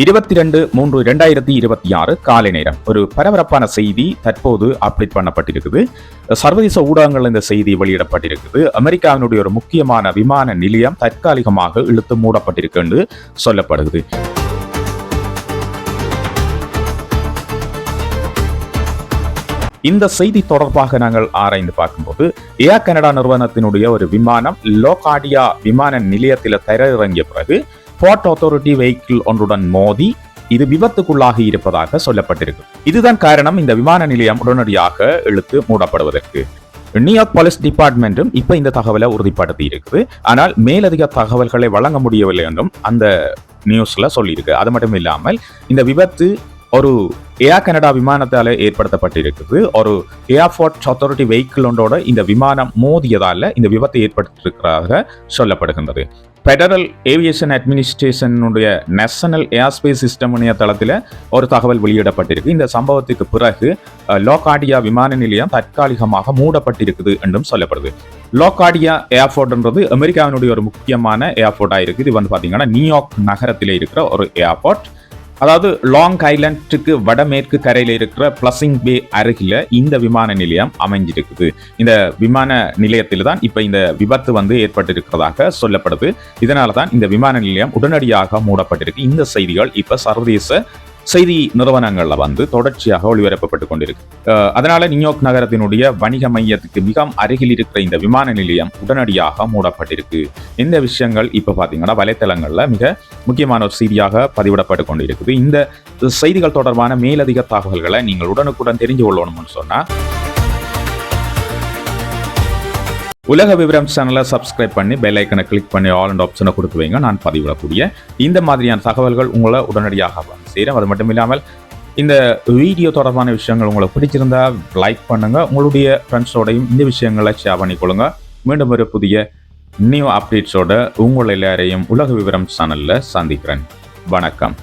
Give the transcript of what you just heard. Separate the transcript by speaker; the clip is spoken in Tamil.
Speaker 1: 22/3/2026 காலை நேரம் ஒரு பரபரப்பான செய்தி தற்போது அப்டேட் பண்ணப்பட்டிருக்குது. சர்வதேச ஊடகங்கள் இந்த செய்தி வெளியிடப்பட்டிருக்குது. அமெரிக்காவினுடைய ஒரு முக்கியமான விமான நிலையம் தற்காலிகமாக இழுத்து மூடப்பட்டிருக்கு என்று சொல்லப்படுகிறது. இந்த செய்தி தொடர்பாக நாங்கள் ஆராய்ந்து பார்க்கும்போது ஏர் கனடா நிறுவனத்தினுடைய ஒரு விமானம் லோகாடியா விமான நிலையத்தில் தரையிறங்கிய பிறகு போர்ட் அத்தாரிட்டி வெஹிக்கிள் ஒன்றுடன் மோதி இது விபத்துக்குள்ளாகி இருப்பதாக சொல்லப்பட்டிருக்கு. இதுதான் காரணம் இந்த விமான நிலையம் உடனடியாக இழுத்து மூடப்படுவதற்கு. நியூயார்க் போலீஸ் டிபார்ட்மெண்ட்டும் இப்ப இந்த தகவலை உறுதிப்படுத்தி இருக்குது. ஆனால் மேலதிக தகவல்களை வழங்க முடியவில்லை என்றும் அந்த நியூஸ்ல சொல்லியிருக்கு. அது மட்டும் இல்லாமல் இந்த விபத்து ஒரு ஏர் கனடா விமானத்தால ஏற்படுத்தப்பட்டிருக்குது. ஒரு ஏர்போர்ட் அத்தாரிட்டி வெஹிக்கிள் ஒன்றோட இந்த விமானம் மோதியதால இந்த விபத்து ஏற்பட்டிருக்கிறதாக சொல்லப்படுகின்றது. பெடரல் ஏவியேஷன் அட்மினிஸ்ட்ரேஷனுடைய நேஷனல் ஏர்ஸ்பேஸ் சிஸ்டம் இணையதளத்தில் ஒரு தகவல் வெளியிடப்பட்டிருக்கு. இந்த சம்பவத்துக்கு பிறகு லோகாடியா விமான நிலையம் தற்காலிகமாக மூடப்பட்டிருக்குது என்றும் சொல்லப்படுது. லோகாடியா ஏர்போர்ட்ன்றது அமெரிக்காவினுடைய ஒரு முக்கியமான ஏர்போர்ட்டா இருக்குது. இது வந்து பாத்தீங்கன்னா நியூயார்க் நகரத்தில் இருக்கிற ஒரு ஏர்போர்ட். அதாவது லாங் ஐலண்டுக்கு வடமேற்கு கரையில் இருக்கிற பிளஸிங் பே அருகில இந்த விமான நிலையம் அமைஞ்சிருக்குது. இந்த விமான நிலையத்தில் தான் இப்ப இந்த விபத்து வந்து ஏற்பட்டிருக்கிறதாக சொல்லப்படுது. இதனால தான் இந்த விமான நிலையம் உடனடியாக மூடப்பட்டிருக்கு. இந்த செய்திகள் இப்ப சர்வதேச செய்தி நிறுவனங்கள்ல வந்து தொடர்ச்சியாக ஒளிபரப்பப்பட்டு கொண்டிருக்கு. அதனால நியூயார்க் நகரத்தினுடைய வணிக மையத்துக்கு மிக அருகில் இருக்கிற இந்த விமான நிலையம் உடனடியாக மூடப்பட்டிருக்கு. இந்த விஷயங்கள் இப்ப பாத்தீங்கன்னா வலைத்தளங்கள்ல மிக முக்கியமான ஒரு செய்தியாக பதிவிடப்பட்டு கொண்டிருக்குது. இந்த செய்திகள் தொடர்பான மேலதிக தகவல்களை நீங்கள் உடனுக்குடன் தெரிஞ்சு கொள்ளணும்னு சொன்னா உலக விவரம் சேனலை சப்ஸ்கிரைப் பண்ணி பெல் ஐக்கனை கிளிக் பண்ணி ஆல் அண்ட் ஆப்ஷனை கொடுத்து வைங்க. நான் பதிவிடக்கூடிய இந்த மாதிரியான தகவல்கள் உங்களை உடனடியாக சேரும். அது மட்டும் இல்லாமல் இந்த வீடியோ தொடர்பான விஷயங்கள் உங்களுக்கு பிடிச்சிருந்தா லைக் பண்ணுங்க. உங்களுடைய ஃப்ரெண்ட்ஸோடையும் இந்த விஷயங்களை ஷேர் பண்ணிக்கொள்ளுங்க. மீண்டும் ஒரு புதிய நியூ அப்டேட்ஸோட உங்கள் எல்லாரையும் உலக விவரம் சேனல்ல சந்திக்கிறேன். வணக்கம்.